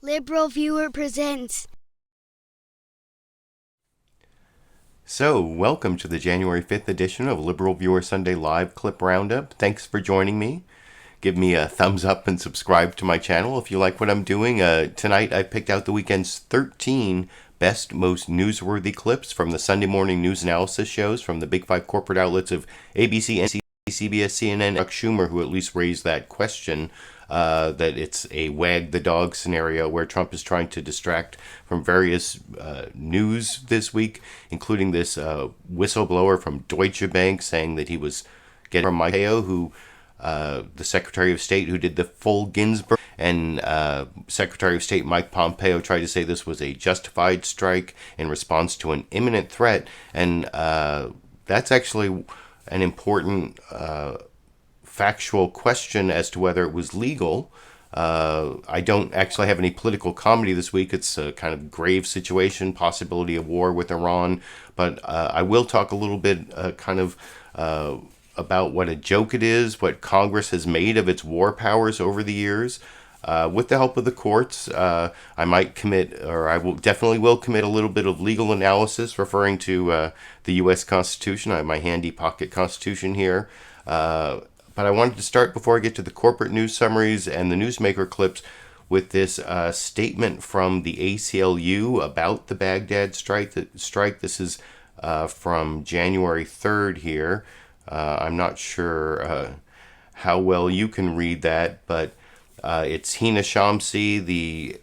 LiberalViewer presents. So, welcome to the January 5th edition of LiberalViewer Sunday Live Clip Roundup. Thanks for joining me. Give me a thumbs up and subscribe to my channel if you like what I'm doing. Tonight I picked out the weekend's 13 best, most newsworthy clips from the Sunday morning news analysis shows from the big five corporate outlets of ABC, NBC, CBS, CNN, Chuck Schumer, who at least raised that question that it's a wag the dog scenario where Trump is trying to distract from various news this week, including this whistleblower from Deutsche Bank saying that he was getting from Pompeo, who the Secretary of State who did the full Ginsburg, and Secretary of State Mike Pompeo tried to say this was a justified strike in response to an imminent threat, and that's actually an important factual question as to whether it was legal. I don't actually have any political comedy this week. It's a kind of grave situation, possibility of war with Iran, but I will talk a little bit about what a joke it is, what Congress has made of its war powers over the years. With the help of the courts, I might commit, or I will definitely will commit a little bit of legal analysis referring to the U.S. Constitution. I have my handy pocket Constitution here. But I wanted to start before I get to the corporate news summaries and the newsmaker clips with this statement from the ACLU about the Baghdad strike. This is from January 3rd here. I'm not sure how well you can read that, but it's Hina Shamsi, the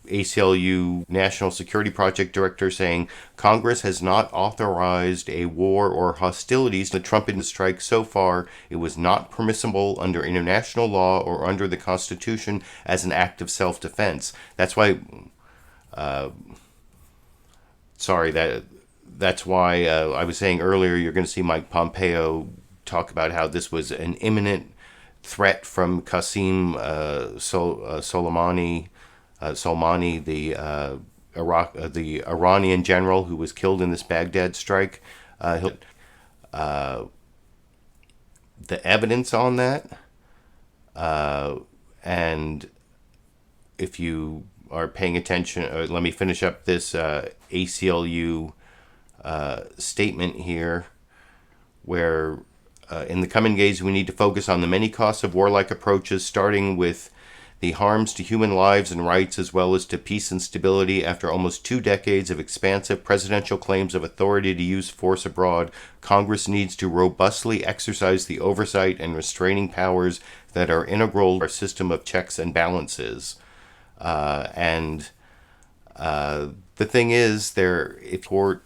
ACLU National Security Project Director, saying Congress has not authorized a war or hostilities. The Trump strike so far, it was not permissible under international law or under the Constitution as an act of self-defense. That's why, that's why I was saying earlier you're going to see Mike Pompeo talk about how this was an imminent threat from Qassem Soleimani, the Iranian general who was killed in this Baghdad strike. The evidence on that, and if you are paying attention, let me finish up this ACLU statement here, where in the coming days we need to focus on the many costs of warlike approaches, starting with the harms to human lives and rights, as well as to peace and stability. After almost 2 decades of expansive presidential claims of authority to use force abroad, Congress needs to robustly exercise the oversight and restraining powers that are integral to our system of checks and balances. The thing is, if court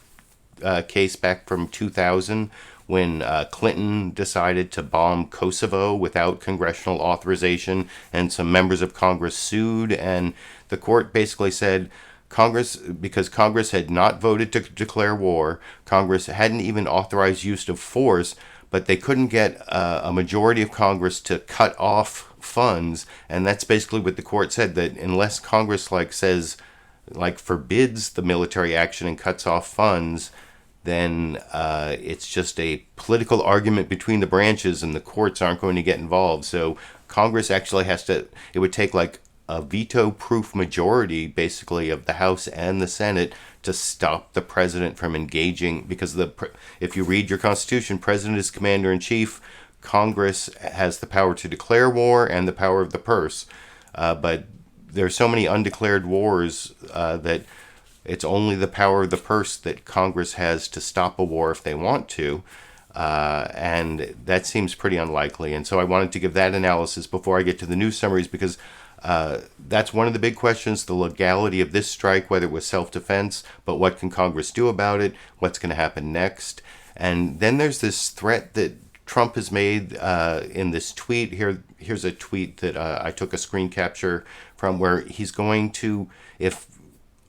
case back from 2000, when Clinton decided to bomb Kosovo without congressional authorization, and some members of Congress sued, and the court basically said because Congress had not voted to declare war, Congress hadn't even authorized use of force, but they couldn't get a majority of Congress to cut off funds, and that's basically what the court said, that unless Congress forbids the military action and cuts off funds, then it's just a political argument between the branches, and the courts aren't going to get involved. So Congress actually it would take like a veto-proof majority, basically, of the House and the Senate to stop the president from engaging, because if you read your Constitution, president is commander-in-chief, Congress has the power to declare war and the power of the purse. But there are so many undeclared wars that it's only the power of the purse that Congress has to stop a war if they want to, and that seems pretty unlikely. And so I wanted to give that analysis before I get to the news summaries, because that's one of the big questions, the legality of this strike, whether it was self-defense, but what can Congress do about it, what's going to happen next. And then there's this threat that Trump has made in this tweet. Here's a tweet that I took a screen capture from, where he's going to, if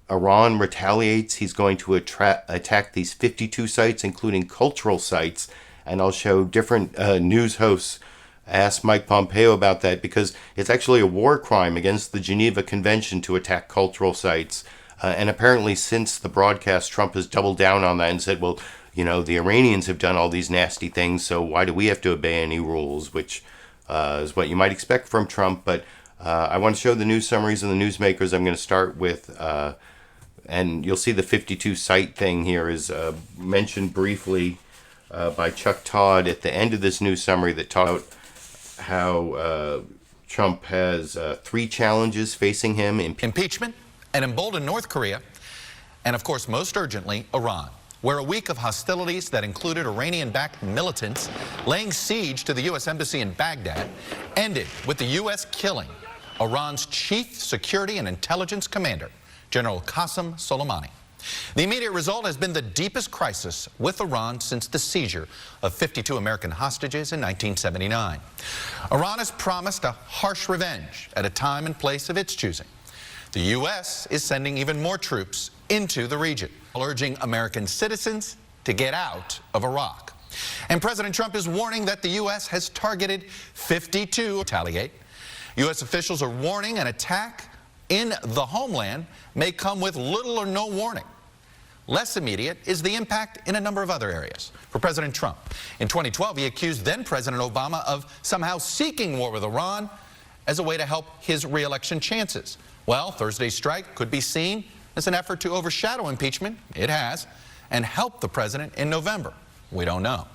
Iran retaliates, he's going to attack these 52 sites, including cultural sites. And I'll show different news hosts ask Mike Pompeo about that, because it's actually a war crime against the Geneva Convention to attack cultural sites. And apparently since the broadcast, Trump has doubled down on that and said, well, the Iranians have done all these nasty things, so why do we have to obey any rules, which is what you might expect from Trump. But I want to show the news summaries and the newsmakers. I'm going to start with, and you'll see the 52 site thing here is mentioned briefly by Chuck Todd at the end of this news summary that talks about how Trump has 3 challenges facing him. Impeachment, an emboldened North Korea, and of course, most urgently, Iran, where a week of hostilities that included Iranian-backed militants laying siege to the U.S. Embassy in Baghdad ended with the U.S. killing Iran's chief security and intelligence commander, General Qassem Soleimani. The immediate result has been the deepest crisis with Iran since the seizure of 52 American hostages in 1979. Iran has promised a harsh revenge at a time and place of its choosing. The U.S. is sending even more troops into the region, urging American citizens to get out of Iraq. And President Trump is warning that the U.S. has targeted 52 retaliate. U.S. officials are warning an attack in the homeland may come with little or no warning. Less immediate is the impact in a number of other areas. For President Trump, in 2012, he accused then-President Obama of somehow seeking war with Iran as a way to help his re-election chances. Well, Thursday's strike could be seen as an effort to overshadow impeachment. It has, and help the president in November. We don't know.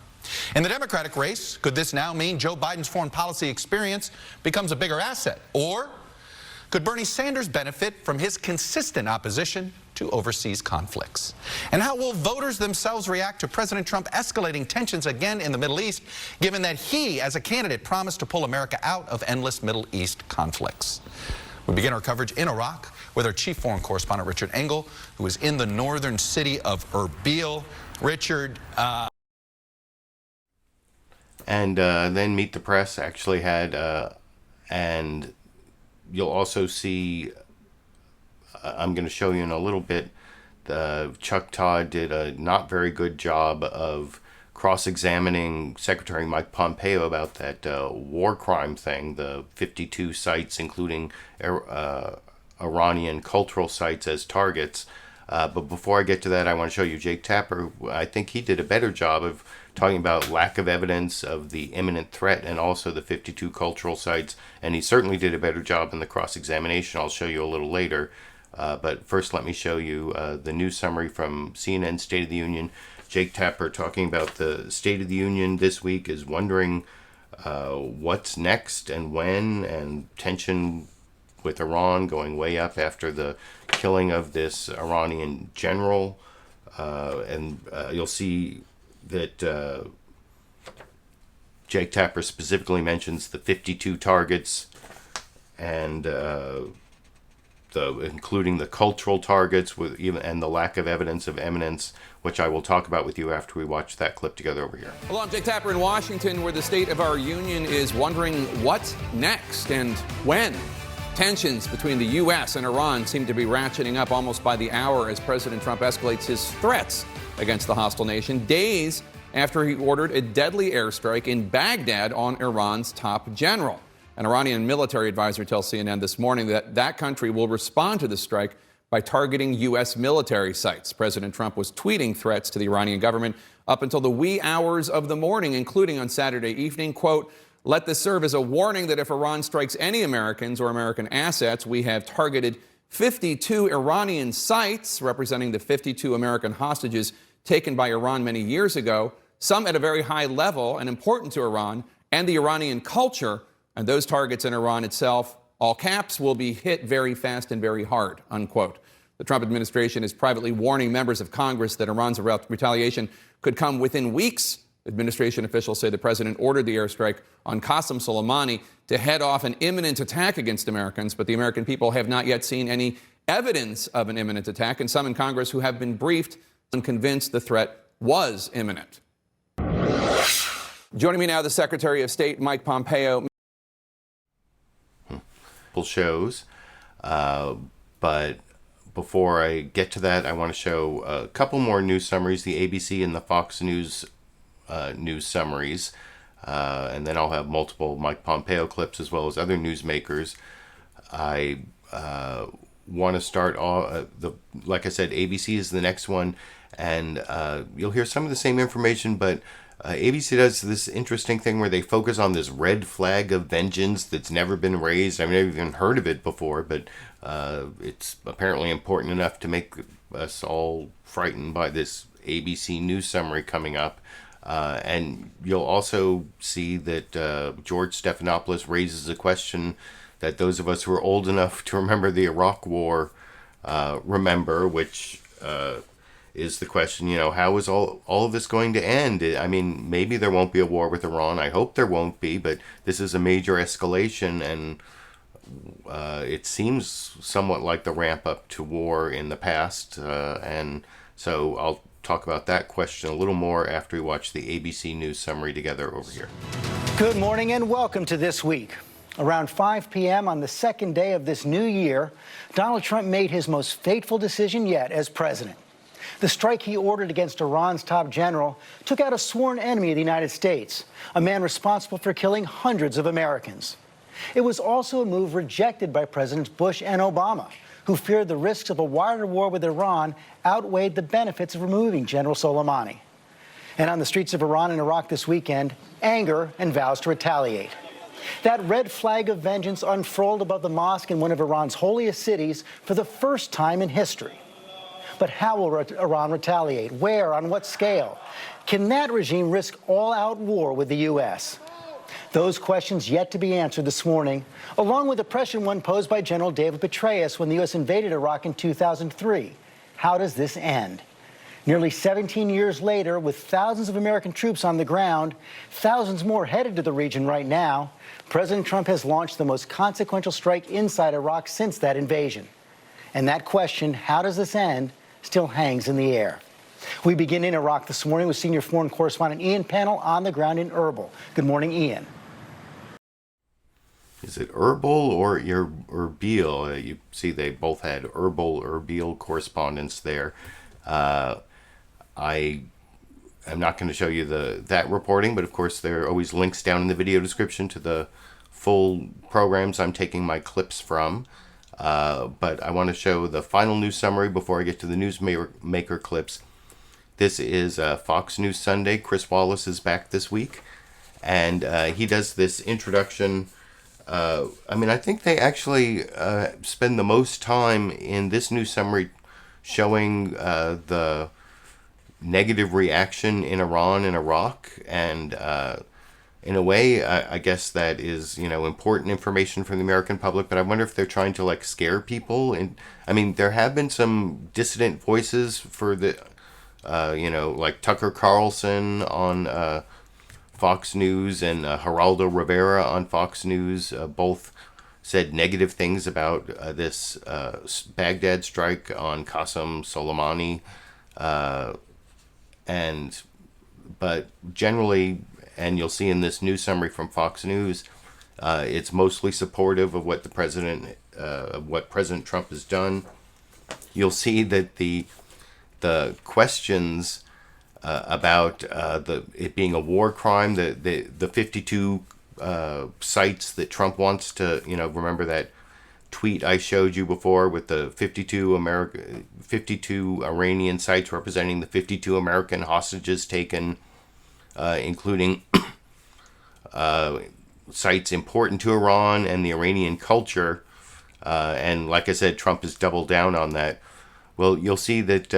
In the Democratic race, could this now mean Joe Biden's foreign policy experience becomes a bigger asset? Or could Bernie Sanders benefit from his consistent opposition to overseas conflicts? And how will voters themselves react to President Trump escalating tensions again in the Middle East, given that he, as a candidate, promised to pull America out of endless Middle East conflicts? We begin our coverage in Iraq with our chief foreign correspondent, Richard Engel, who is in the northern city of Erbil. Richard. And then Meet the Press actually had, and you'll also see, I'm going to show you in a little bit, Chuck Todd did a not very good job of cross-examining Secretary Mike Pompeo about that war crime thing, the 52 sites, including Iranian cultural sites as targets. But before I get to that, I want to show you Jake Tapper. I think he did a better job of talking about lack of evidence of the imminent threat and also the 52 cultural sites. And he certainly did a better job in the cross-examination. I'll show you a little later. But first, let me show you the news summary from CNN State of the Union. Jake Tapper talking about the State of the Union this week is wondering what's next and when, and tension with Iran going way up after the killing of this Iranian general. And you'll see that Jake Tapper specifically mentions the 52 targets and including the cultural targets with and the lack of evidence of eminence, which I will talk about with you after we watch that clip together over here. Hello, I'm Jake Tapper in Washington, where the State of our Union is wondering what's next and when. Tensions between the U.S. and Iran seem to be ratcheting up almost by the hour as President Trump escalates his threats against the hostile nation, days after he ordered a deadly airstrike in Baghdad on Iran's top general. An Iranian military advisor tells CNN this morning that that country will respond to the strike by targeting U.S. military sites. President Trump was tweeting threats to the Iranian government up until the wee hours of the morning, including on Saturday evening, quote, "Let this serve as a warning that if Iran strikes any Americans or American assets, we have targeted 52 Iranian sites representing the 52 American hostages taken by Iran many years ago, some at a very high level and important to Iran and the Iranian culture, and those targets in Iran itself, all caps, will be hit very fast and very hard," unquote. The Trump administration is privately warning members of Congress that Iran's retaliation could come within weeks. Administration officials say the president ordered the airstrike on Qassem Soleimani to head off an imminent attack against Americans, but the American people have not yet seen any evidence of an imminent attack, and some in Congress who have been briefed and convinced the threat was imminent. Joining me now, the Secretary of State, Mike Pompeo. Shows, but before I get to that, I want to show a couple more news summaries, the ABC and the Fox News news summaries, and then I'll have multiple Mike Pompeo clips as well as other newsmakers. I want to start off, like I said, ABC is the next one, and you'll hear some of the same information, but ABC does this interesting thing where they focus on this red flag of vengeance that's never been raised. I've never even heard of it before, but it's apparently important enough to make us all frightened by this ABC News summary coming up. And you'll also see that George Stephanopoulos raises a question that those of us who are old enough to remember the Iraq War remember, which is the question, how is all of this going to end? I mean, maybe there won't be a war with Iran. I hope there won't be, but this is a major escalation, and it seems somewhat like the ramp up to war in the past. And so I'll talk about that question a little more after we watch the ABC News summary together over here. Good morning and welcome to This Week. Around 5 p.m. on the second day of this new year, Donald Trump made his most fateful decision yet as president. The strike he ordered against Iran's top general took out a sworn enemy of the United States, a man responsible for killing hundreds of Americans. It was also a move rejected by Presidents Bush and Obama, who feared the risks of a wider war with Iran outweighed the benefits of removing General Soleimani. And on the streets of Iran and Iraq this weekend, anger and vows to retaliate. That red flag of vengeance unfurled above the mosque in one of Iran's holiest cities for the first time in history. But how will Iran retaliate? Where? On what scale? Can that regime risk all-out war with the U.S.? Those questions yet to be answered this morning, along with the prescient one posed by General David Petraeus when the U.S. invaded Iraq in 2003. How does this end? Nearly 17 years later, with thousands of American troops on the ground, thousands more headed to the region right now, President Trump has launched the most consequential strike inside Iraq since that invasion. And that question, how does this end, still hangs in the air. We begin in Iraq this morning with senior foreign correspondent Ian Pennell on the ground in Erbil. Good morning, Ian. Is it Erbil or Erbil? You see they both had Erbil correspondents there. I am not going to show you that reporting, but of course there are always links down in the video description to the full programs I'm taking my clips from. But I want to show the final news summary before I get to the newsmaker clips. This is Fox News Sunday. Chris Wallace is back this week, and he does this introduction. I think they actually spend the most time in this news summary showing the negative reaction in Iran and Iraq, and in a way, I guess that is, important information for the American public, but I wonder if they're trying to, scare people. And there have been some dissident voices for the, like Tucker Carlson on Fox News and Geraldo Rivera on Fox News, both said negative things about this Baghdad strike on Qassem Soleimani. But generally, and you'll see in this news summary from Fox News, it's mostly supportive of what President Trump has done. You'll see that the questions about it being a war crime, the 52 sites that Trump wants to, remember that tweet I showed you before with the 52 Iranian sites representing the 52 American hostages taken, including sites important to Iran and the Iranian culture. And like I said, Trump has doubled down on that. Well, you'll see that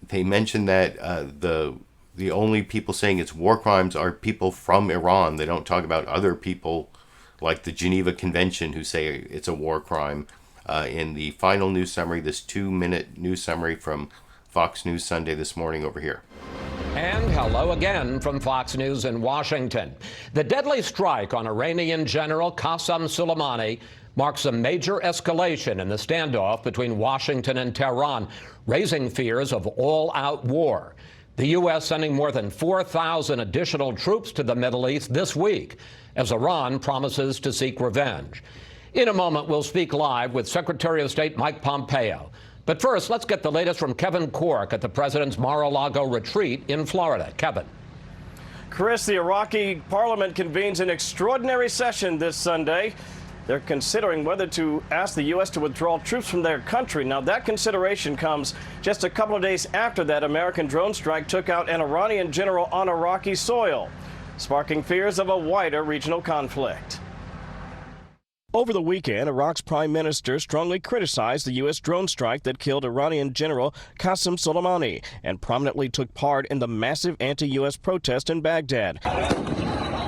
they mentioned that the only people saying it's war crimes are people from Iran. They don't talk about other people like the Geneva Convention who say it's a war crime. In the final news summary, this 2-minute news summary from Fox News Sunday this morning over here. And hello again from Fox News in Washington. The deadly strike on Iranian General Qassem Soleimani marks a major escalation in the standoff between Washington and Tehran, raising fears of all-out war. The U.S. sending more than 4,000 additional troops to the Middle East this week as Iran promises to seek revenge. In a moment, we'll speak live with Secretary of State Mike Pompeo. But first, let's get the latest from Kevin Corke at the president's Mar-a-Lago retreat in Florida. Kevin. Chris, the Iraqi parliament convenes an extraordinary session this Sunday. they're considering whether to ask the U.S. to withdraw troops from their country. Now, that consideration comes just a couple of days after that American drone strike took out an Iranian general on Iraqi soil, sparking fears of a wider regional conflict. Over the weekend, Iraq's prime minister strongly criticized the U.S. drone strike that killed Iranian General Qassem Soleimani and prominently took part in the massive anti-U.S. protest in Baghdad.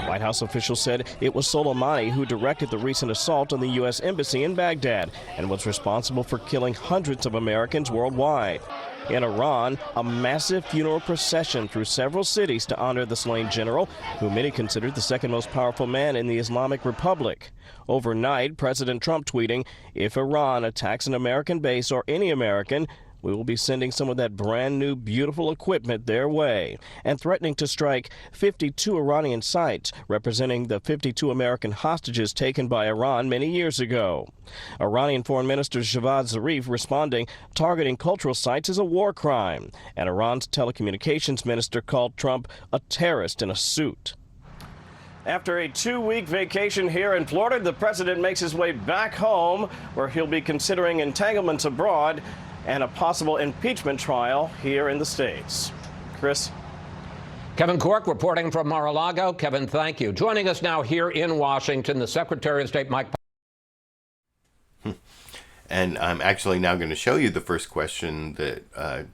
White House officials said it was Soleimani who directed the recent assault on the U.S. embassy in Baghdad and was responsible for killing hundreds of Americans worldwide. In Iran, a massive funeral procession through several cities to honor the slain general, who many consider the second most powerful man in the Islamic Republic. Overnight, President Trump tweeting, "If Iran attacks an American base or any American, we will be sending some of that brand new beautiful equipment their way," and threatening to strike 52 Iranian sites representing the 52 American hostages taken by Iran many years ago. Iranian Foreign Minister Javad Zarif responding, targeting cultural sites is a war crime, and Iran's telecommunications minister called Trump a terrorist in a suit. After a 2-week vacation here in Florida, the president makes his way back home, where he'll be considering entanglements abroad and a possible impeachment trial here in the States. Chris? Kevin Cork reporting from Mar-a-Lago. Kevin, thank you. Joining us now here in Washington, the Secretary of State, Mike Pompeo. And I'm actually now going to show you the first question that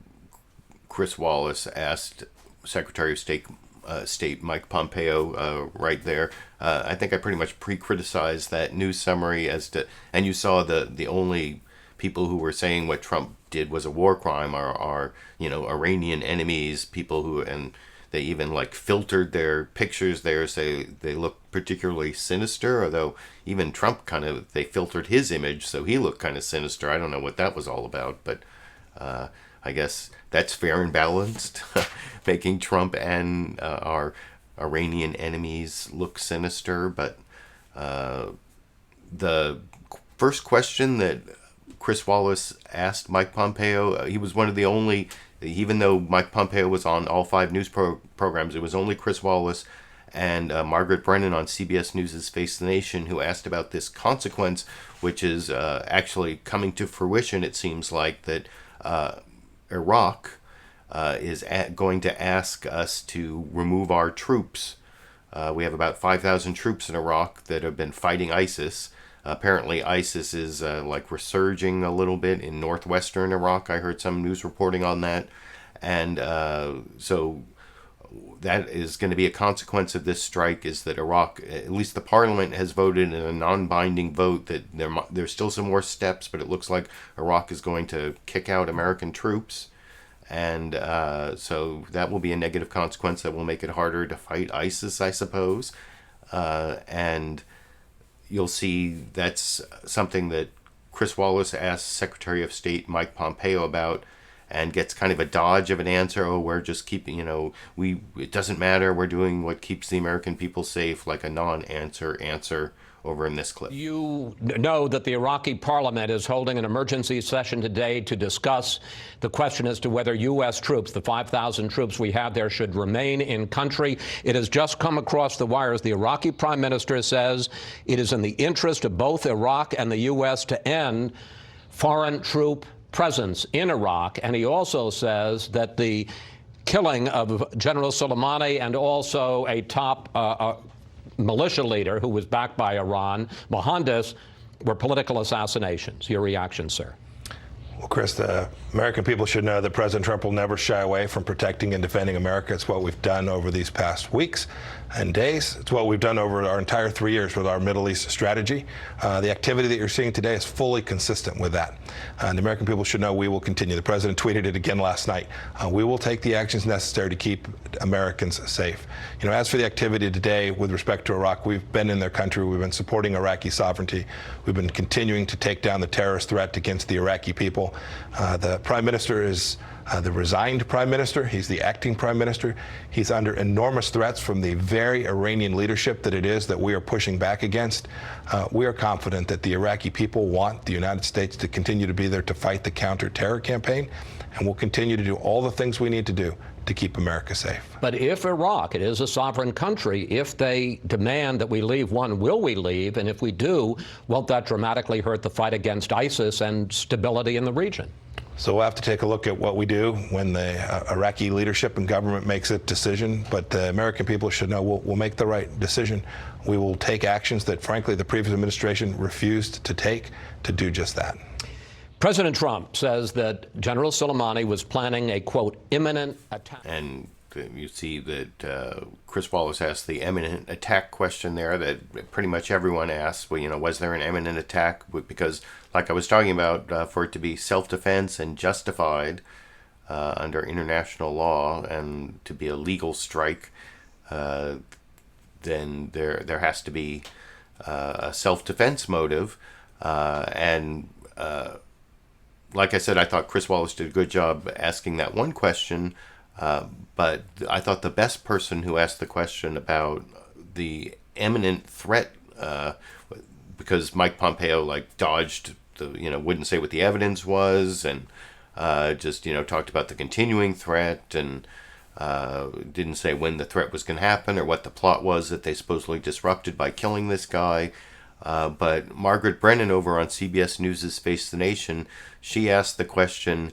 Chris Wallace asked Secretary of State Mike Pompeo right there. I think I pretty much pre-criticized that news summary and you saw the only people who were saying what Trump did was a war crime are Iranian enemies, people who, and they even filtered their pictures there, say they look particularly sinister, although even Trump they filtered his image so he looked kind of sinister. I don't know what that was all about, but I guess that's fair and balanced, making Trump and our Iranian enemies look sinister. But the first question that Chris Wallace asked Mike Pompeo, he was one of the only, even though Mike Pompeo was on all 5 news programs, it was only Chris Wallace and Margaret Brennan on CBS News' Face the Nation who asked about this consequence, which is actually coming to fruition. It seems like that Iraq is going to ask us to remove our troops. We have about 5,000 troops in Iraq that have been fighting ISIS. Apparently ISIS is resurging a little bit in northwestern Iraq. I heard some news reporting on that. And so that is going to be a consequence of this strike, is that Iraq, at least the parliament has voted in a non-binding vote that there's still some more steps, but it looks like Iraq is going to kick out American troops. And so that will be a negative consequence that will make it harder to fight ISIS, I suppose. And you'll see that's something that Chris Wallace asked Secretary of State Mike Pompeo about and gets kind of a dodge of an answer. Oh, we're just keeping, it doesn't matter. We're doing what keeps the American people safe, like a non-answer over in this clip. You know that the Iraqi parliament is holding an emergency session today to discuss the question as to whether U.S. troops, the 5,000 troops we have there, should remain in country. It has just come across the wires. The Iraqi prime minister says it is in the interest of both Iraq and the U.S. to end foreign troop presence in Iraq. And he also says that the killing of General Soleimani and also a top militia leader who was backed by Iran, Mohandas, were political assassinations. Your reaction, sir? Well, Chris, the American people should know that President Trump will never shy away from protecting and defending America. It's what we've done over these past weeks and days. It's what we've done over our entire 3 years with our Middle East strategy. The activity that you're seeing today is fully consistent with that. And the American people should know we will continue. The president tweeted it again last night. We will take the actions necessary to keep Americans safe. As for the activity today with respect to Iraq, we've been in their country. We've been supporting Iraqi sovereignty. We've been continuing to take down the terrorist threat against the Iraqi people. The prime minister is the resigned prime minister. He's the acting prime minister. He's under enormous threats from the very Iranian leadership that it is that we are pushing back against. We are confident that the Iraqi people want the United States to continue to be there to fight the counter-terror campaign, and we'll continue to do all the things we need to do to keep America safe. But if Iraq, it is a sovereign country, if they demand that we leave, one, will we leave? And if we do, won't that dramatically hurt the fight against ISIS and stability in the region? So we'll have to take a look at what we do when the Iraqi leadership and government makes a decision. But the American people should know we'll make the right decision. We will take actions that, frankly, the previous administration refused to take to do just that. President Trump says that General Soleimani was planning a, quote, imminent attack. And you see that Chris Wallace asked the imminent attack question there that pretty much everyone asks. Well, you know, was there an imminent attack? Because, like I was talking about, for it to be self-defense and justified under international law and to be a legal strike, then there has to be a self-defense motive. Like I said, I thought Chris Wallace did a good job asking that one question. But I thought the best person who asked the question about the imminent threat, because Mike Pompeo dodged wouldn't say what the evidence was, and just talked about the continuing threat, and didn't say when the threat was going to happen or what the plot was that they supposedly disrupted by killing this guy. But Margaret Brennan over on CBS News' Face the Nation, she asked the question,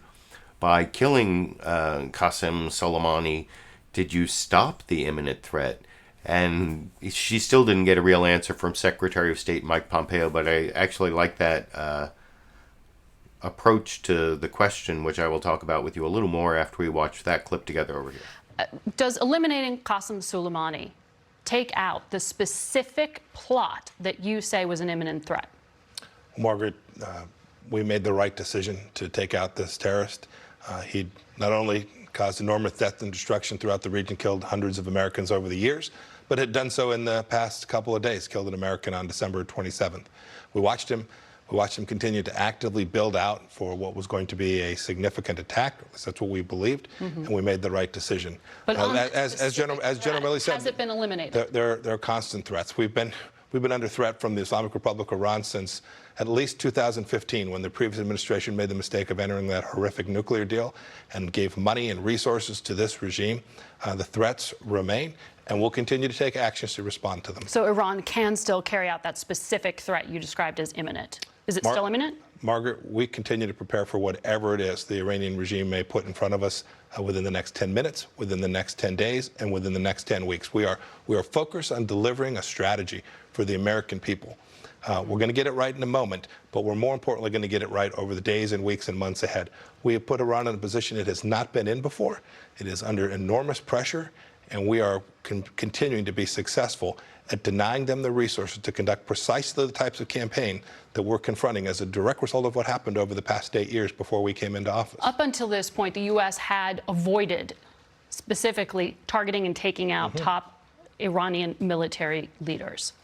by killing Qassem Soleimani, did you stop the imminent threat? And she still didn't get a real answer from Secretary of State Mike Pompeo, but I actually like that approach to the question, which I will talk about with you a little more after we watch that clip together over here. Does eliminating Qassem Soleimani take out the specific plot that you say was an imminent threat? Margaret, we made the right decision to take out this terrorist. He not only caused enormous death and destruction throughout the region, killed hundreds of Americans over the years, but had done so in the past couple of days, killed an American on December 27th. We watched him continue to actively build out for what was going to be a significant attack. That's what we believed, and we made the right decision. But as General Milley said, has it been eliminated? There are constant threats. We've been under threat from the Islamic Republic of Iran since at least 2015, when the previous administration made the mistake of entering that horrific nuclear deal and gave money and resources to this regime. The threats remain, and we'll continue to take actions to respond to them. So Iran can still carry out that specific threat you described as imminent. Is it still imminent? Margaret, we continue to prepare for whatever it is the Iranian regime may put in front of us within the next 10 minutes, within the next 10 days, and within the next 10 weeks. We are focused on delivering a strategy for the American people. We're going to get it right in a moment, but we're more importantly going to get it right over the days and weeks and months ahead. We have put Iran in a position it has not been in before. It is under enormous pressure, and we are continuing to be successful at denying them the resources to conduct precisely the types of campaign that we're confronting as a direct result of what happened over the past 8 years before we came into office. Up until this point, the U.S. had avoided specifically targeting and taking out top Iranian military leaders.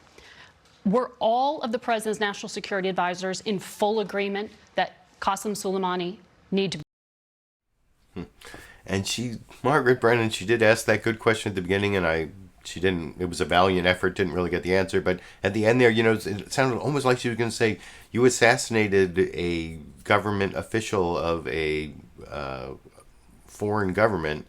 Were all of the president's national security advisors in full agreement that Qassem Soleimani need to be? And Margaret Brennan, she did ask that good question at the beginning, and it was a valiant effort, didn't really get the answer. But at the end there, it sounded almost like she was going to say, you assassinated a government official of a foreign government.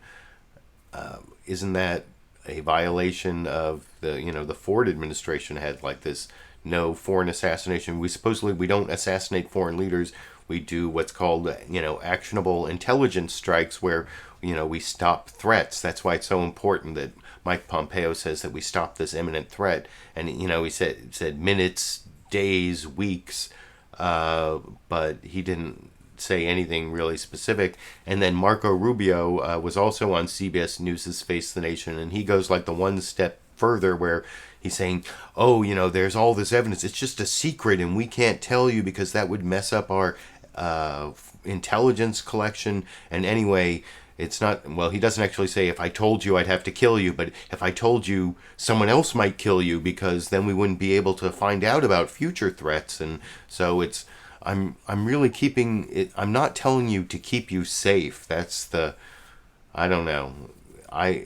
Isn't that a violation of the Ford administration had this no foreign assassination? We don't assassinate foreign leaders. We do what's called actionable intelligence strikes, where we stop threats. That's why it's so important that Mike Pompeo says that we stop this imminent threat. And he said minutes, days, weeks, but he didn't say anything really specific. And then Marco Rubio was also on CBS News' Face the Nation, and he goes the one step further, where he's saying, there's all this evidence, it's just a secret and we can't tell you because that would mess up our intelligence collection. And anyway, it's not, well, he doesn't actually say, if I told you I'd have to kill you, but if I told you someone else might kill you, because then we wouldn't be able to find out about future threats. And so I'm really keeping it. I'm not telling you to keep you safe. That's I don't know.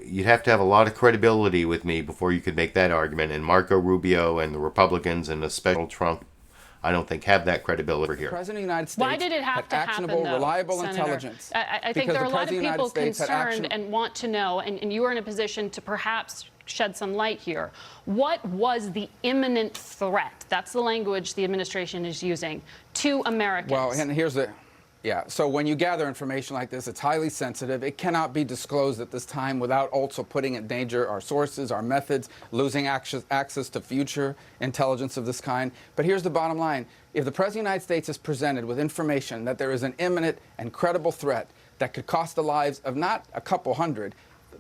You'd have to have a lot of credibility with me before you could make that argument. And Marco Rubio and the Republicans and especially Trump I don't think have that credibility here. The President of the United States Why did it have to happen, actionable, though, reliable Senator? intelligence. I think Because there are a the lot of President people of the United States had concerned and want to know, and you are in a position to perhaps shed some light here. What was the imminent threat? That's the language the administration is using to Americans. Well, and here's the... Yeah, so when you gather information like this, it's highly sensitive. It cannot be disclosed at this time without also putting in danger our sources, our methods, losing access to future intelligence of this kind. But here's the bottom line. If the President of the United States is presented with information that there is an imminent and credible threat that could cost the lives of not a couple hundred,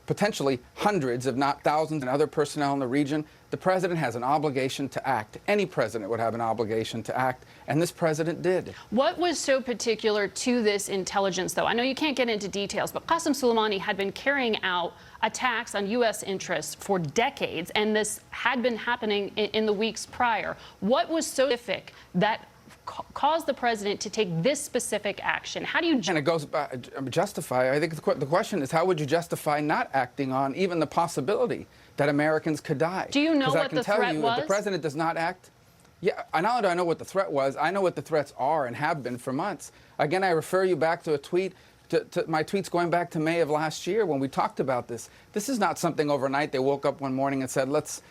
potentially hundreds, if not thousands, and other personnel in the region, the president has an obligation to act. Any president would have an obligation to act, and this president did. What was so particular to this intelligence, though? I know you can't get into details, but Qassem Soleimani had been carrying out attacks on U.S. interests for decades, and this had been happening in the weeks prior. What was so specific that caused the president to take this specific action? How do you... And it goes back, justify. I think the question is, how would you justify not acting on even the possibility that Americans could die? Do you know what the threat was? Because I can tell you, if the president does not act... Yeah, not only do I know what the threat was, I know what the threats are and have been for months. Again, I refer you back to a tweet, to my tweets going back to May of last year when we talked about this. This is not something overnight they woke up one morning and said, let's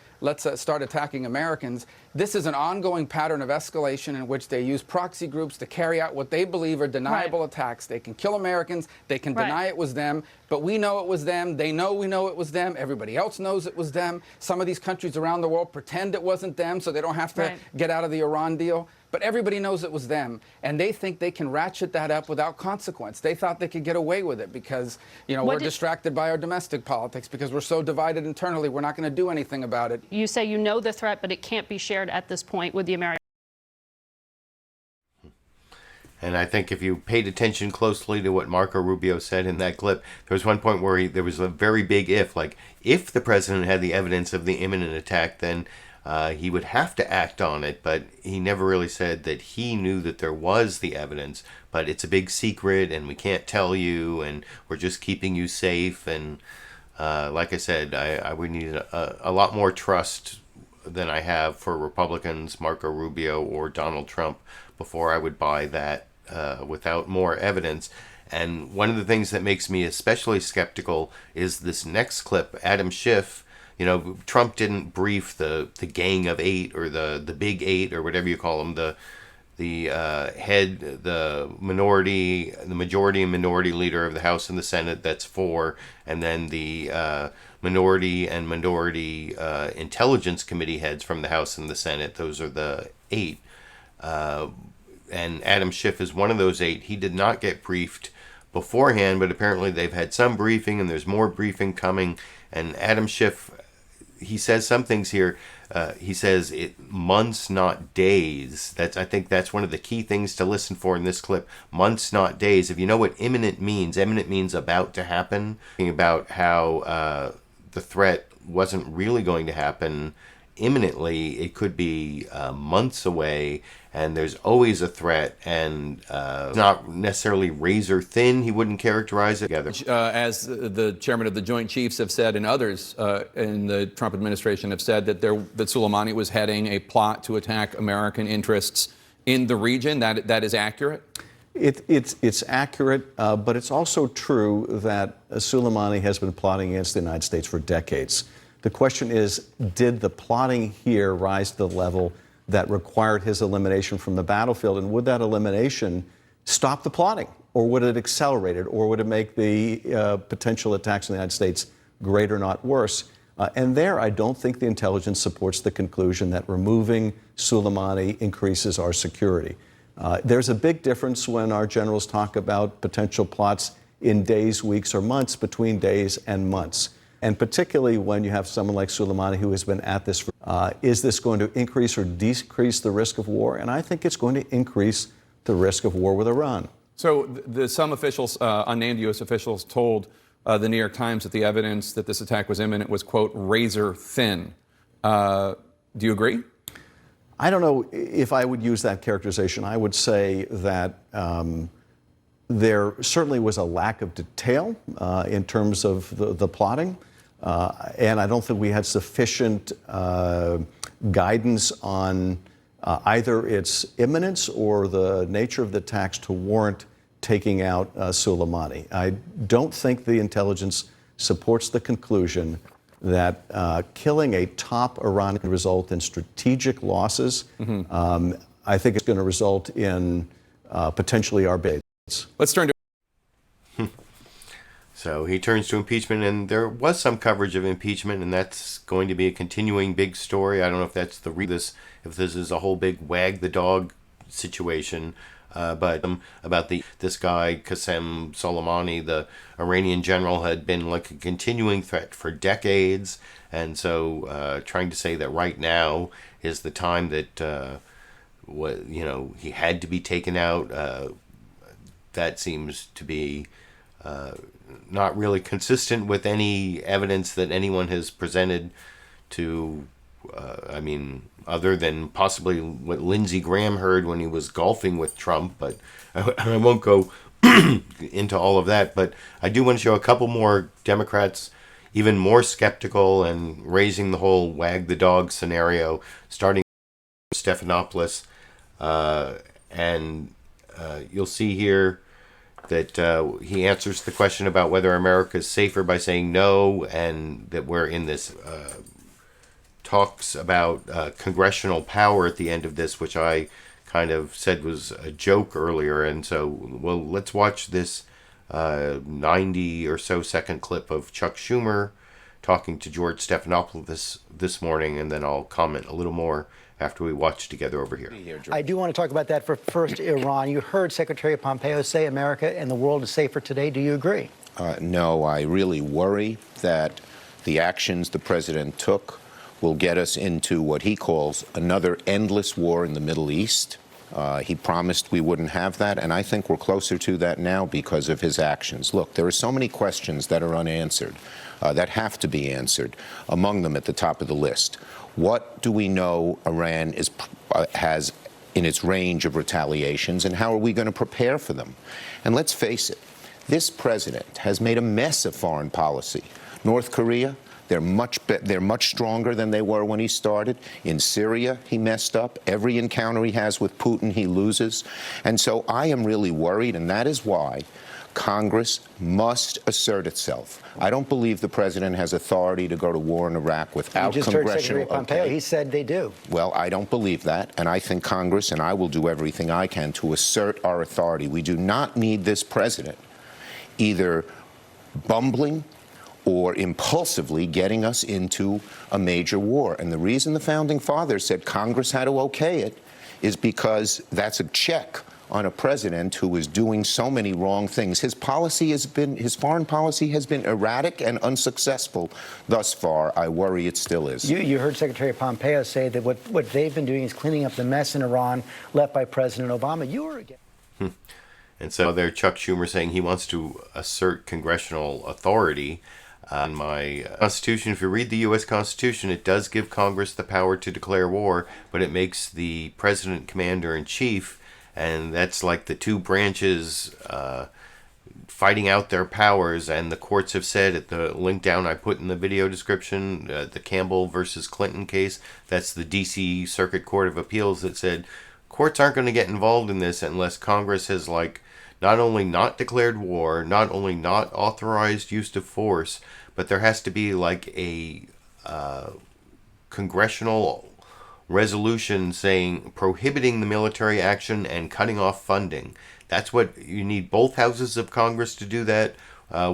start attacking Americans. This is an ongoing pattern of escalation in which they use proxy groups to carry out what they believe are deniable attacks. They can kill Americans. They can deny it was them. But we know it was them. They know we know it was them. Everybody else knows it was them. Some of these countries around the world pretend it wasn't them so they don't have to get out of the Iran deal. But everybody knows it was them, and they think they can ratchet that up without consequence. They thought they could get away with it because, you know, we're distracted by our domestic politics, because we're so divided internally, we're not going to do anything about it. You say you know the threat, but it can't be shared at this point with the Americans. And I think if you paid attention closely to what Marco Rubio said in that clip, there was one point where there was a very big if, like, if the president had the evidence of the imminent attack, then he would have to act on it, but he never really said that he knew that there was the evidence, but it's a big secret and we can't tell you and we're just keeping you safe. And like I said, I would need a lot more trust than I have for Republicans, Marco Rubio or Donald Trump, before I would buy that without more evidence. And one of the things that makes me especially skeptical is this next clip. Adam Schiff, you know, Trump didn't brief the Gang of Eight or the Big Eight or whatever you call them, the head, the majority and minority leader of the House and the Senate, that's 4, and then the minority and minority intelligence committee heads from the House and the Senate. Those are the 8. And Adam Schiff is one of those 8. He did not get briefed beforehand, but apparently they've had some briefing and there's more briefing coming. And Adam Schiff, he says some things here. He says months, not days. I think that's one of the key things to listen for in this clip. Months, not days. If you know what imminent means about to happen. About how the threat wasn't really going to happen imminently. It could be months away, and there's always a threat, and not necessarily razor thin. He wouldn't characterize it together. As the chairman of the Joint Chiefs have said, and others in the Trump administration have said, that Soleimani was heading a plot to attack American interests in the region. That is accurate? It's accurate, but it's also true that Soleimani has been plotting against the United States for decades. The question is, did the plotting here rise to the level that required his elimination from the battlefield? And would that elimination stop the plotting? Or would it accelerate it? Or would it make the potential attacks on the United States greater, not worse? And there, I don't think the intelligence supports the conclusion that removing Soleimani increases our security. There's a big difference when our generals talk about potential plots in days, weeks, or months, between days and months. And particularly when you have someone like Soleimani who has been at this, is this going to increase or decrease the risk of war? And I think it's going to increase the risk of war with Iran. So some officials, unnamed U.S. officials, told the New York Times that the evidence that this attack was imminent was, quote, razor thin. Do you agree? I don't know if I would use that characterization. I would say that there certainly was a lack of detail in terms of the plotting. And I don't think we had sufficient guidance on either its imminence or the nature of the attacks to warrant taking out Soleimani. I don't think the intelligence supports the conclusion that killing a top Iranian can result in strategic losses. I think it's going to result in potentially our bids. Let's turn to. So he turns to impeachment, and there was some coverage of impeachment, and that's going to be a continuing big story. I don't know if that's if this is a whole big wag the dog situation, but about this guy Qassem Soleimani, the Iranian general, had been like a continuing threat for decades, and so trying to say that right now is the time that he had to be taken out. That seems to be not really consistent with any evidence that anyone has presented to, other than possibly what Lindsey Graham heard when he was golfing with Trump, but I won't go into all of that. But I do want to show a couple more Democrats even more skeptical and raising the whole wag the dog scenario, starting with Stephanopoulos. You'll see here that he answers the question about whether America is safer by saying no, and that we're in this talks about congressional power at the end of this, which I kind of said was a joke earlier. And so, well, let's watch this 90 or so second clip of Chuck Schumer talking to George Stephanopoulos this morning, and then I'll comment a little more after we watch together over here. I do want to talk about that. For first, Iran. You heard Secretary Pompeo say America and the world is safer today. Do you agree? No, I really worry that the actions the president took will get us into what he calls another endless war in the Middle East. He promised we wouldn't have that, and I think we're closer to that now because of his actions. Look, there are so many questions that are unanswered, that have to be answered, among them at the top of the list. What do we know Iran has in its range of retaliations, and how are we going to prepare for them? And let's face it, this president has made a mess of foreign policy. North Korea, they're much stronger than they were when he started. In Syria, he messed up. Every encounter he has with Putin, he loses. And so I am really worried, and that is why Congress must assert itself. I don't believe the president has authority to go to war in Iraq without congressional. You just heard Secretary Pompeo. He said they do. Well, I don't believe that, and I think Congress, and I will do everything I can to assert our authority. We do not need this president either bumbling or impulsively getting us into a major war. And the reason the Founding Fathers said Congress had to okay it is because that's a check on a president who is doing so many wrong things. His foreign policy has been erratic and unsuccessful thus far. I worry it still is. You heard Secretary Pompeo say that what they've been doing is cleaning up the mess in Iran left by President Obama. You were again. And so there, Chuck Schumer saying he wants to assert congressional authority. In my Constitution, if you read the U.S. Constitution, it does give Congress the power to declare war, but it makes the president commander-in-chief, and that's like the two branches fighting out their powers. And the courts have said, at the link down I put in the video description, the Campbell versus Clinton case, that's the D.C. Circuit Court of Appeals, that said courts aren't going to get involved in this unless Congress has not only not declared war, not only not authorized use of force, but there has to be a congressional resolution saying prohibiting the military action and cutting off funding. That's what you need, both houses of Congress to do that,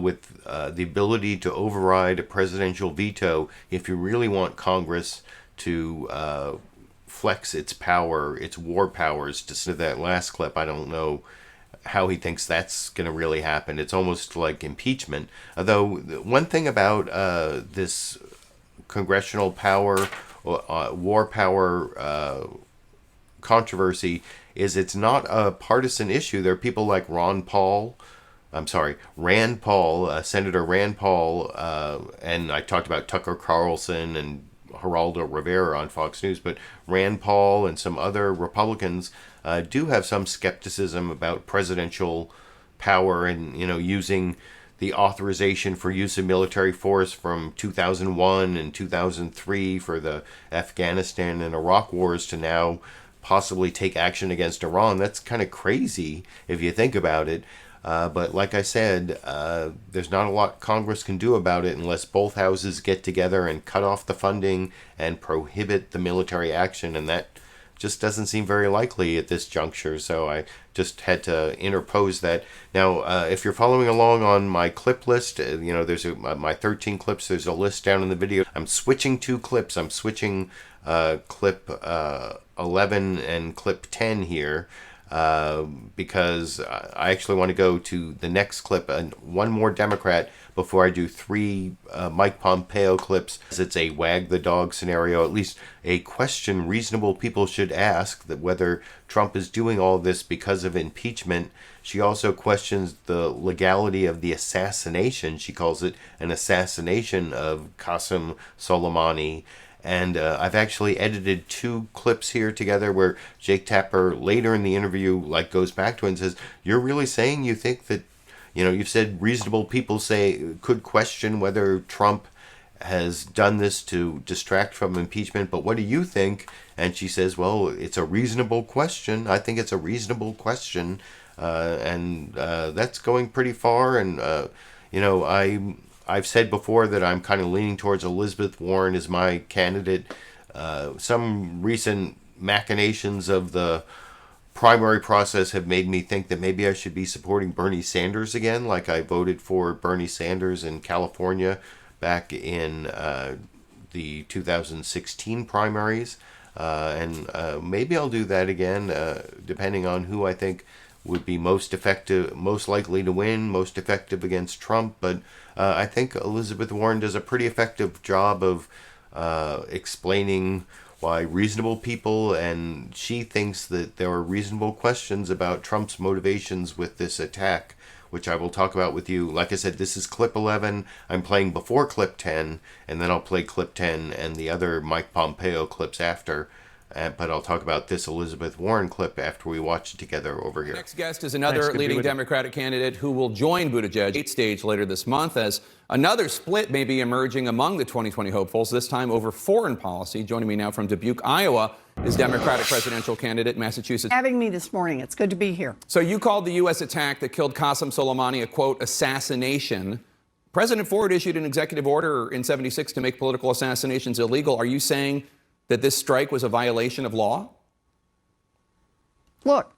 with the ability to override a presidential veto if you really want Congress to flex its power, its war powers. To that last clip, I don't know how he thinks that's going to really happen. It's almost like impeachment. Although one thing about this congressional power, war power controversy is it's not a partisan issue. There are people like Rand Paul, Senator Rand Paul, and I talked about Tucker Carlson and Geraldo Rivera on Fox News, but Rand Paul and some other Republicans do have some skepticism about presidential power and, using the authorization for use of military force from 2001 and 2003 for the Afghanistan and Iraq wars to now possibly take action against Iran. That's kind of crazy if you think about it. But like I said, there's not a lot Congress can do about it unless both houses get together and cut off the funding and prohibit the military action. And that just doesn't seem very likely at this juncture. So I just had to interpose that. Now, if you're following along on my clip list, there's my 13 clips. There's a list down in the video. I'm switching 2 clips. I'm switching clip 11 and clip 10 here. Because I actually want to go to the next clip and one more Democrat before I do 3 Mike Pompeo clips. It's a wag the dog scenario, at least a question reasonable people should ask, that whether Trump is doing all this because of impeachment. She also questions the legality of the assassination. She calls it an assassination of Qassem Soleimani. And I've actually edited 2 clips here together where Jake Tapper later in the interview goes back to it and says, you're really saying you think that, you've said reasonable people could question whether Trump has done this to distract from impeachment, but what do you think? And she says, well, it's a reasonable question. I think it's a reasonable question. And that's going pretty far. And, I've said before that I'm kind of leaning towards Elizabeth Warren as my candidate. Some recent machinations of the primary process have made me think that maybe I should be supporting Bernie Sanders again, like I voted for Bernie Sanders in California back in the 2016 primaries. And maybe I'll do that again, depending on who I think would be most effective, most likely to win, most effective against Trump. But I think Elizabeth Warren does a pretty effective job of explaining why reasonable people, and she thinks that there are reasonable questions about Trump's motivations with this attack, which I will talk about with you. Like I said, this is clip 11. I'm playing before clip 10, and then I'll play clip 10 and the other Mike Pompeo clips after. But I'll talk about this Elizabeth Warren clip after we watch it together over here. Next guest is another leading Democratic candidate who will join Buttigieg stage later this month as another split may be emerging among the 2020 hopefuls, this time over foreign policy. Joining me now from Dubuque, Iowa, is Democratic presidential candidate Massachusetts. Having me this morning. It's good to be here. So you called the U.S. attack that killed Qassem Soleimani a, quote, assassination. President Ford issued an executive order in '76 to make political assassinations illegal. Are you saying that this strike was a violation of law? Look,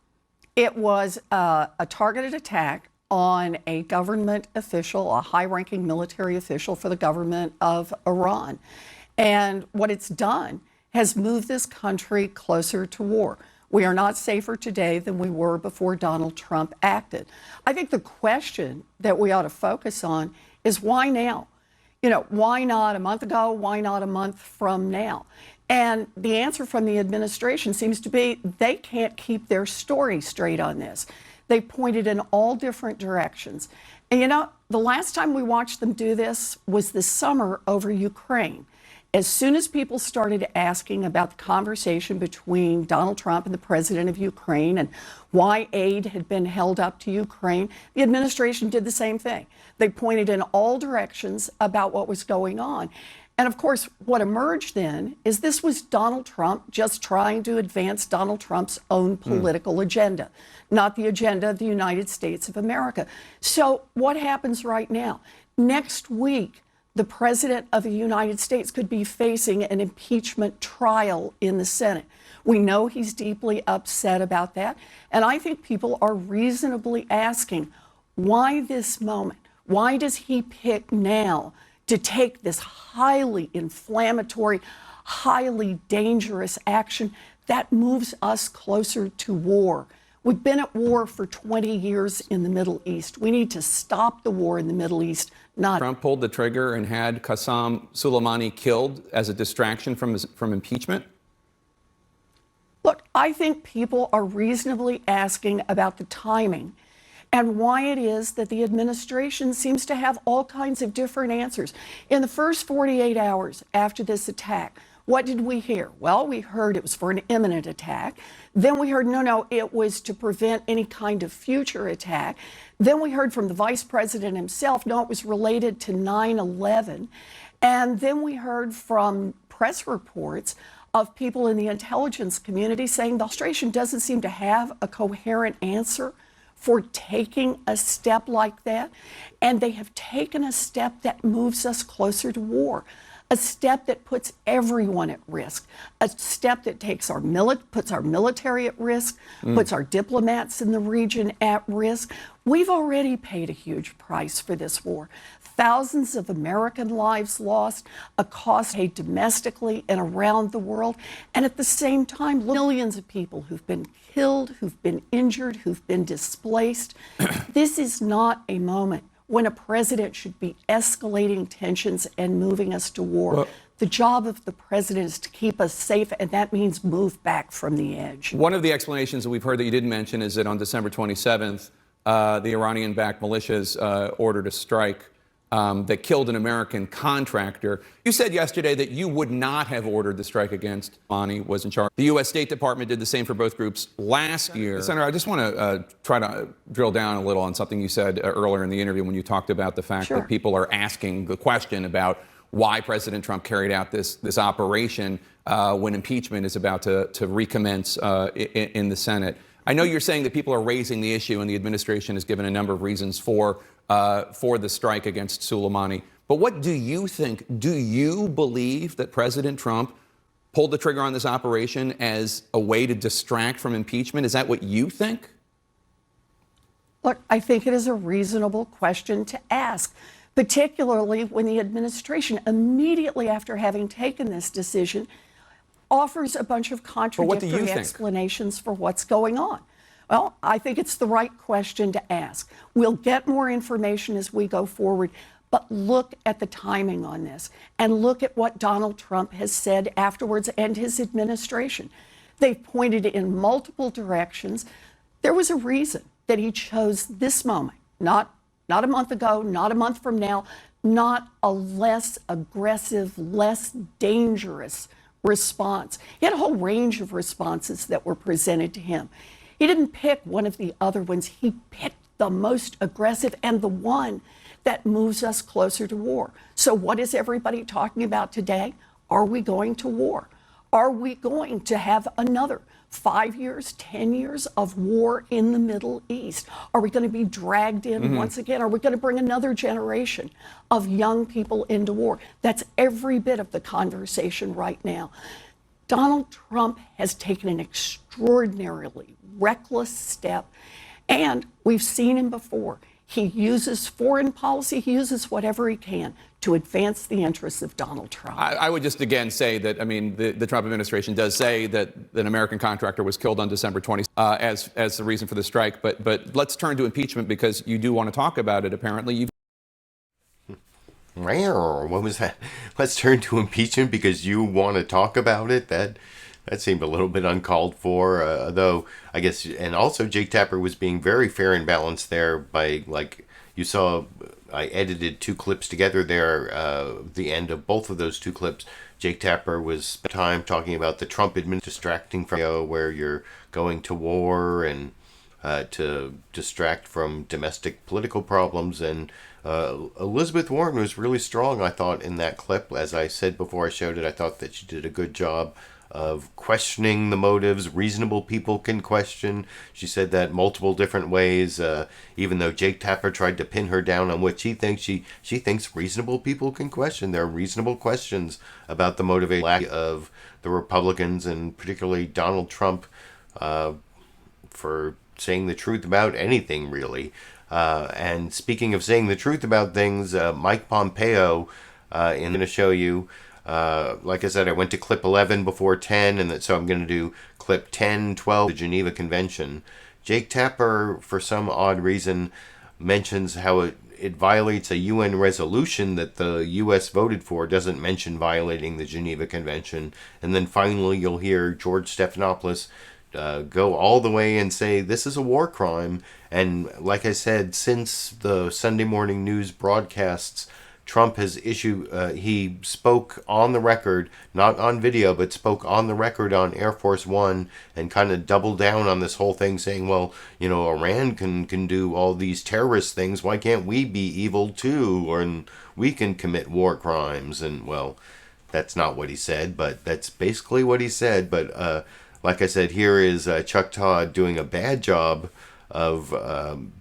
it was a targeted attack on a government official, a high-ranking military official for the government of Iran. And what it's done has moved this country closer to war. We are not safer today than we were before Donald Trump acted. I think the question that we ought to focus on is why now? Why not a month ago? Why not a month from now? And the answer from the administration seems to be they can't keep their story straight on this. They pointed in all different directions. And the last time we watched them do this was this summer over Ukraine. As soon as people started asking about the conversation between Donald Trump and the president of Ukraine and why aid had been held up to Ukraine, the administration did the same thing. They pointed in all directions about what was going on. And of course, what emerged then is this was Donald Trump just trying to advance Donald Trump's own political agenda, not the agenda of the United States of America. So what happens right now? Next week, the President of the United States could be facing an impeachment trial in the Senate. We know he's deeply upset about that. And I think people are reasonably asking, why this moment? Why does he pick now to take this highly inflammatory, highly dangerous action that moves us closer to war? We've been at war for 20 years in the Middle East. We need to stop the war in the Middle East, not... Trump pulled the trigger and had Qassem Soleimani killed as a distraction from impeachment? Look, I think people are reasonably asking about the timing and why it is that the administration seems to have all kinds of different answers. In the first 48 hours after this attack, what did we hear? Well, we heard it was for an imminent attack. Then we heard, no, it was to prevent any kind of future attack. Then we heard from the vice president himself, no, it was related to 9/11. And then we heard from press reports of people in the intelligence community saying the administration doesn't seem to have a coherent answer for taking a step like that. And they have taken a step that moves us closer to war, a step that puts everyone at risk, a step that takes puts our military at risk, puts our diplomats in the region at risk. We've already paid a huge price for this war. Thousands of American lives lost, a cost paid domestically and around the world. And at the same time, millions of people who've been killed, who've been injured, who've been displaced. This is not a moment when a president should be escalating tensions and moving us to war. Well, the job of the president is to keep us safe, and that means move back from the edge. One of the explanations that we've heard that you didn't mention is that on December 27th, the Iranian-backed militias ordered a strike that killed an American contractor. You said yesterday that you would not have ordered the strike against Soleimani was in charge. The U.S. State Department did the same for both groups last year. Senator, I just want to try to drill down a little on something you said earlier in the interview when you talked about the fact that people are asking the question about why President Trump carried out this operation when impeachment is about to recommence in the Senate. I know you're saying that people are raising the issue and the administration has given a number of reasons for the strike against Soleimani. But what do you think? Do you believe that President Trump pulled the trigger on this operation as a way to distract from impeachment? Is that what you think? Look, I think it is a reasonable question to ask, particularly when the administration, immediately after having taken this decision, offers a bunch of contradictory explanations for what's going on. Well, I think it's the right question to ask. We'll get more information as we go forward, but look at the timing on this and look at what Donald Trump has said afterwards and his administration. They've pointed in multiple directions. There was a reason that he chose this moment, not a month ago, not a month from now, not a less aggressive, less dangerous response. He had a whole range of responses that were presented to him. He didn't pick one of the other ones. He picked the most aggressive and the one that moves us closer to war. So what is everybody talking about today? Are we going to war? Are we going to have another 5 years, 10 years of war in the Middle East? Are we going to be dragged in once again? Are we going to bring another generation of young people into war? That's every bit of the conversation right now. Donald Trump has taken an extraordinarily reckless step, and we've seen him before. He uses foreign policy, he uses whatever he can to advance the interests of Donald Trump. I would just again say that, I mean, the Trump administration does say that an American contractor was killed on December 20th as the reason for the strike. But let's turn to impeachment because you do want to talk about it, apparently. What was that? Let's turn to impeachment because you want to talk about it? That seemed a little bit uncalled for, though, I guess. And also, Jake Tapper was being very fair and balanced there by, like, you saw, I edited two clips together there. The end of both of those two clips, Jake Tapper was spent time talking about the Trump administration distracting from where you're going to war and to distract from domestic political problems. And Elizabeth Warren was really strong, I thought, in that clip. As I said before I showed it, I thought that she did a good job of questioning the motives reasonable people can question. She said that multiple different ways, even though Jake Tapper tried to pin her down on what she thinks. She thinks reasonable people can question. There are reasonable questions about the motivation of the Republicans and particularly Donald Trump for saying the truth about anything, really. And speaking of saying the truth about things, Mike Pompeo, I'm going to show you, like I said, I went to clip 11 before 10, and so I'm going to do clip 10, 12, the Geneva Convention. Jake Tapper, for some odd reason, mentions how it violates a UN resolution that the U.S. voted for, doesn't mention violating the Geneva Convention. And then finally, you'll hear George Stephanopoulos go all the way and say this is a war crime. And like I said, since the Sunday morning news broadcasts, Trump has issued, he spoke on the record, not on video, but spoke on the record on Air Force One and kind of doubled down on this whole thing saying, well, you know, Iran can do all these terrorist things. Why can't we be evil too? And we can commit war crimes. And, well, that's not what he said, but that's basically what he said. But like I said, here is Chuck Todd doing a bad job of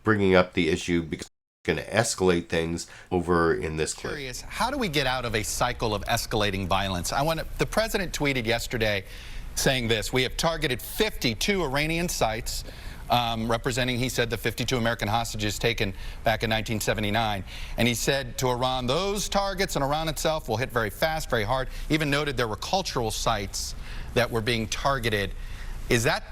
bringing up the issue because it's going to escalate things over in this clip. Curious, how do we get out of a cycle of escalating violence? The president tweeted yesterday saying this: we have targeted 52 Iranian sites, representing, he said, the 52 American hostages taken back in 1979. And he said to Iran, those targets and Iran itself will hit very fast, very hard. Even noted there were cultural sites that were being targeted. Is that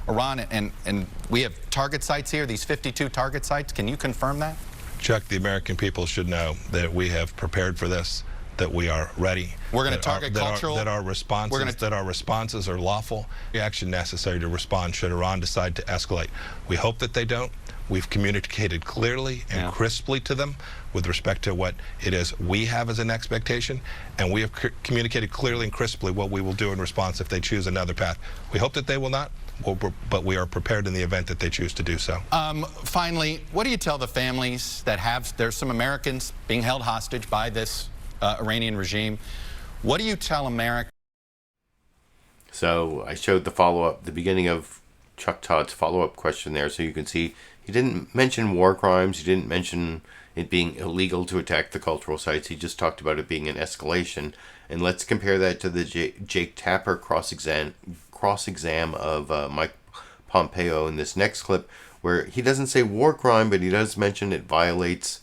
Iran, and we have target sites here, these 52 target sites? Can you confirm that? Chuck, the American people should know that we have prepared for this, that we are ready. We're going to target cultural. That our responses are lawful. The action necessary to respond should Iran decide to escalate. We hope that they don't. We've communicated clearly and crisply to them with respect to what it is we have as an expectation, and we have communicated clearly and crisply what we will do in response if they choose another path. We hope that they will not, but we are prepared in the event that they choose to do so. Finally, what do you tell the families that there's some Americans being held hostage by this Iranian regime? What do you tell America? So I showed the follow-up, the beginning of Chuck Todd's follow-up question there, so you can see he didn't mention war crimes. He didn't mention it being illegal to attack the cultural sites. He just talked about it being an escalation. And let's compare that to the Jake Tapper cross-exam of Mike Pompeo in this next clip, where he doesn't say war crime, but he does mention it violates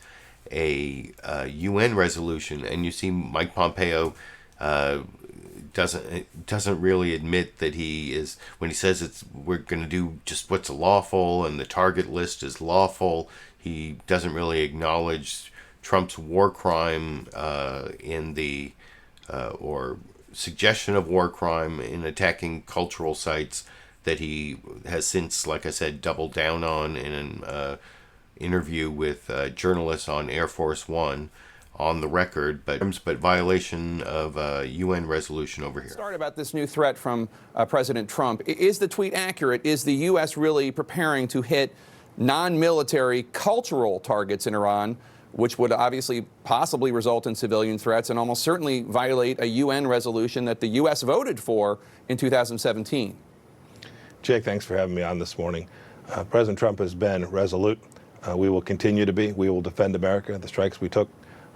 a UN resolution. And you see Mike Pompeo doesn't really admit that he is, when he says we're going to do just what's lawful and the target list is lawful, he doesn't really acknowledge Trump's war crime or suggestion of war crime in attacking cultural sites that he has since, like I said, doubled down on in an interview with journalists on Air Force One on the record, but violation of a UN resolution over here. Start about this new threat from President Trump. Is the tweet accurate? Is the U.S. really preparing to hit non-military cultural targets in Iran, which would obviously possibly result in civilian threats and almost certainly violate a UN resolution that the U.S. voted for in 2017? Jake, thanks for having me on this morning. President Trump has been resolute. We will continue to be. We will defend America. The strikes we took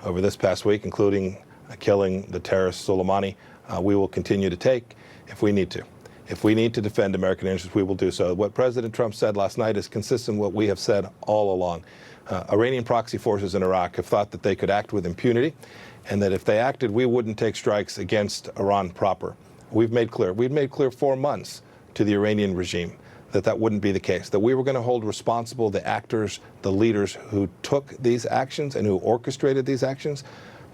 over this past week, including killing the terrorist Soleimani, we will continue to take if we need to. If we need to defend American interests, we will do so. What President Trump said last night is consistent with what we have said all along. Iranian proxy forces in Iraq have thought that they could act with impunity, and that if they acted, we wouldn't take strikes against Iran proper. We've made clear 4 months to the Iranian regime that wouldn't be the case, that we were going to hold responsible the actors, the leaders who took these actions and who orchestrated these actions.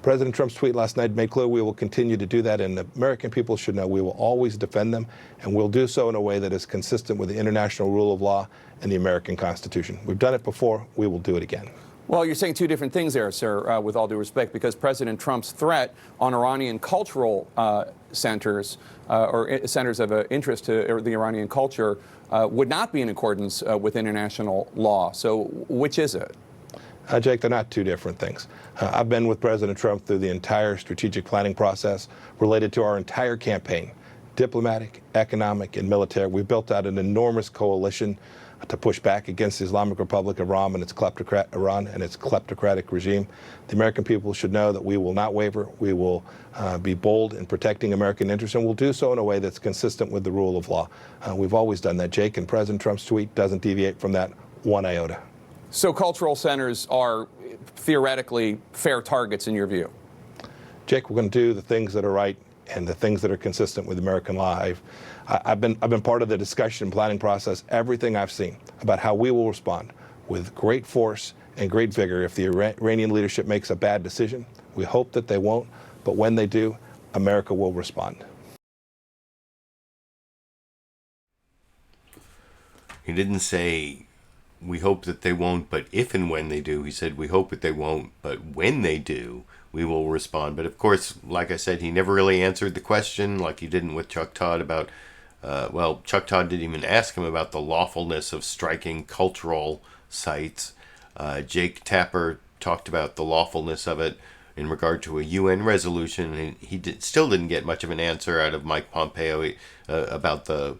President Trump's tweet last night made clear we will continue to do that, and the American people should know we will always defend them, and we'll do so in a way that is consistent with the international rule of law and the American Constitution. We've done it before. We will do it again. Well, you're saying two different things there, sir, with all due respect, because President Trump's threat on Iranian cultural centers or centers of interest to the Iranian culture would not be in accordance with international law. So which is it? Jake, they're not two different things. I've been with President Trump through the entire strategic planning process related to our entire campaign, diplomatic, economic, and military. We've built out an enormous coalition to push back against the Islamic Republic of Iran and its kleptocratic regime. The American people should know that we will not waver. We will be bold in protecting American interests, and we'll do so in a way that's consistent with the rule of law. We've always done that, Jake, and President Trump's tweet doesn't deviate from that one iota. So cultural centers are theoretically fair targets in your view? Jake, we're going to do the things that are right and the things that are consistent with American law. I've been part of the discussion and planning process. Everything I've seen about how we will respond with great force and great vigor if the Iranian leadership makes a bad decision. We hope that they won't, but when they do, America will respond. He didn't say, we hope that they won't, but if and when they do. He said, we hope that they won't, but when they do, we will respond. But of course, like I said, he never really answered the question like he didn't with Chuck Todd about, Chuck Todd didn't even ask him about the lawfulness of striking cultural sites. Jake Tapper talked about the lawfulness of it. in regard to a UN resolution, and he still didn't get much of an answer out of Mike Pompeo about the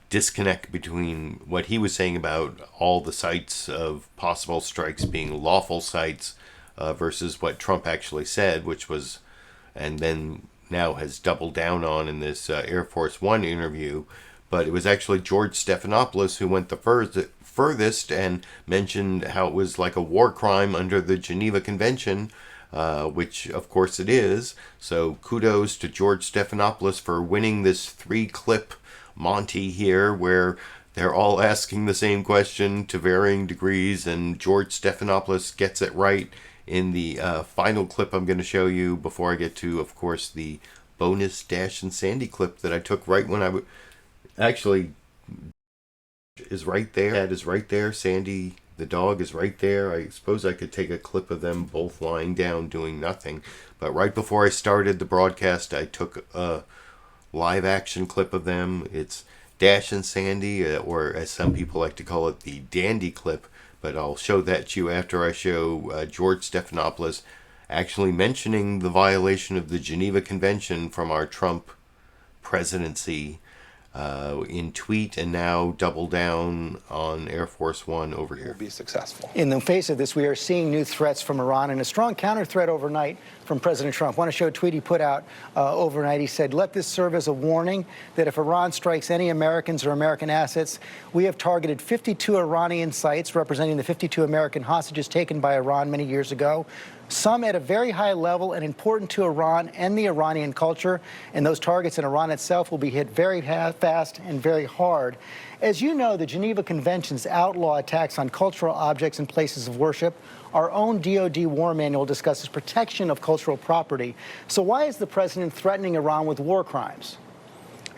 disconnect between what he was saying about all the sites of possible strikes being lawful sites versus what Trump actually said, which was, and then now has doubled down on in this Air Force One interview. But it was actually George Stephanopoulos who went the furthest and mentioned how it was like a war crime under the Geneva Convention, which of course it is. So kudos to George Stephanopoulos for winning this 3-clip Monty here, where they're all asking the same question to varying degrees, and George Stephanopoulos gets it right in the final clip I'm going to show you before I get to, of course, the bonus Dash and Sandy clip that I took right when I actually is right there. Dad is right there. Sandy, the dog, is right there. I suppose I could take a clip of them both lying down doing nothing. But right before I started the broadcast, I took a live action clip of them. It's Dash and Sandy, or as some people like to call it, the Dandy clip. But I'll show that to you after I show George Stephanopoulos actually mentioning the violation of the Geneva Convention from our Trump presidency in tweet, and now double down on Air Force One over here. Be successful. In the face of this, we are seeing new threats from Iran and a strong counter threat overnight from President Trump. I want to show a tweet he put out overnight. He said, "Let this serve as a warning that if Iran strikes any Americans or American assets, we have targeted 52 Iranian sites representing the 52 American hostages taken by Iran many years ago, some at a very high level and important to Iran and the Iranian culture, and those targets in Iran itself will be hit very fast and very hard." As you know, the Geneva Conventions outlaw attacks on cultural objects and places of worship. Our own DoD war manual discusses protection of cultural property. So why is the president threatening Iran with war crimes?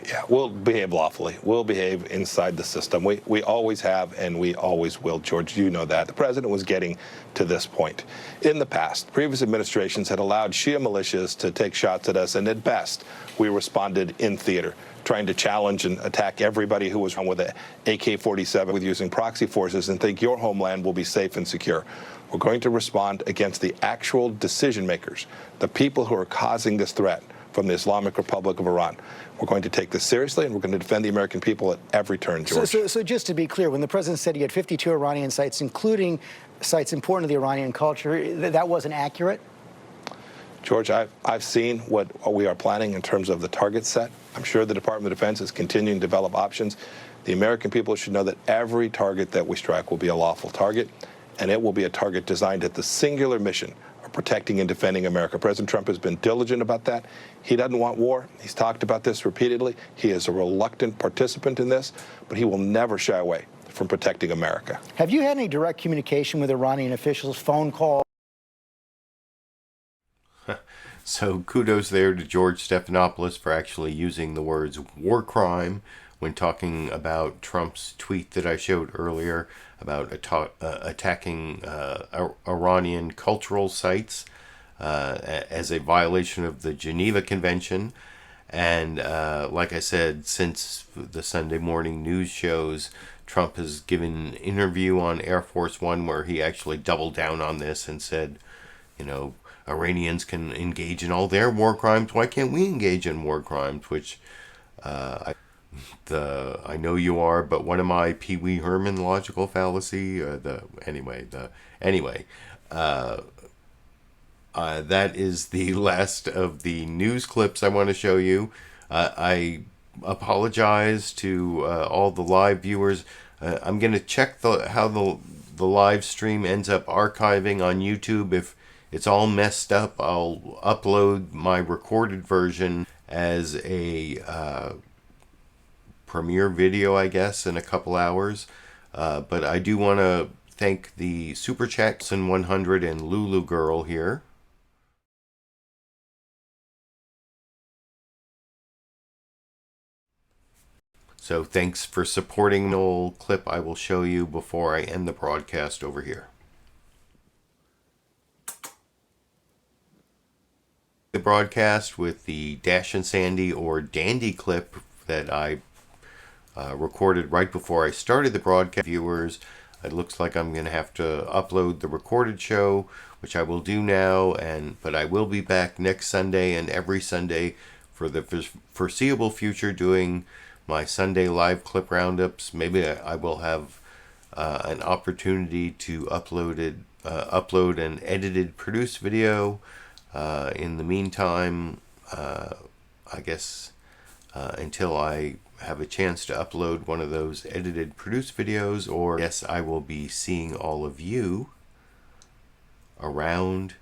Yeah, we'll behave lawfully. We'll behave inside the system. We always have, and we always will, George. You know that. The president was getting to this point. In the past, previous administrations had allowed Shia militias to take shots at us, and at best, we responded in theater, trying to challenge and attack everybody who was on with an AK-47 with using proxy forces and think your homeland will be safe and secure. We're going to respond against the actual decision makers, the people who are causing this threat from the Islamic Republic of Iran. We're going to take this seriously, and we're going to defend the American people at every turn, George. So just to be clear, when the president said he had 52 Iranian sites, including sites important to the Iranian culture, that wasn't accurate? George, I've seen what we are planning in terms of the target set. I'm sure the Department of Defense is continuing to develop options. The American people should know that every target that we strike will be a lawful target, and it will be a target designed at the singular mission of protecting and defending America. President Trump has been diligent about that. He doesn't want war. He's talked about this repeatedly. He is a reluctant participant in this, but he will never shy away from protecting America. Have you had any direct communication with Iranian officials, phone calls? So kudos there to George Stephanopoulos for actually using the words war crime when talking about Trump's tweet that I showed earlier about attacking Iranian cultural sites as a violation of the Geneva Convention. And like I said, since the Sunday morning news shows, Trump has given an interview on Air Force One where he actually doubled down on this and said, you know, Iranians can engage in all their war crimes. Why can't we engage in war crimes? Which I know you are, but what am I? Pee Wee Herman logical fallacy. That is the last of the news clips I want to show you. I apologize to all the live viewers. I'm going to check how the live stream ends up archiving on YouTube. If it's all messed up, I'll upload my recorded version as a premiere video, I guess, in a couple hours. But I do want to thank the Super Chats and 100 and Lulu Girl here. So thanks for supporting the old clip I will show you before I end the broadcast over here. The broadcast with the Dash and Sandy or Dandy clip that I recorded right before I started the broadcast. Viewers, It looks like I'm going to have to upload the recorded show, which I will do now, but I will be back next Sunday and every Sunday for the foreseeable future doing my Sunday live clip roundups. Maybe I will have an opportunity to upload an edited, produced video. In the meantime, I guess until I have a chance to upload one of those edited, produced videos, or yes, I will be seeing all of you around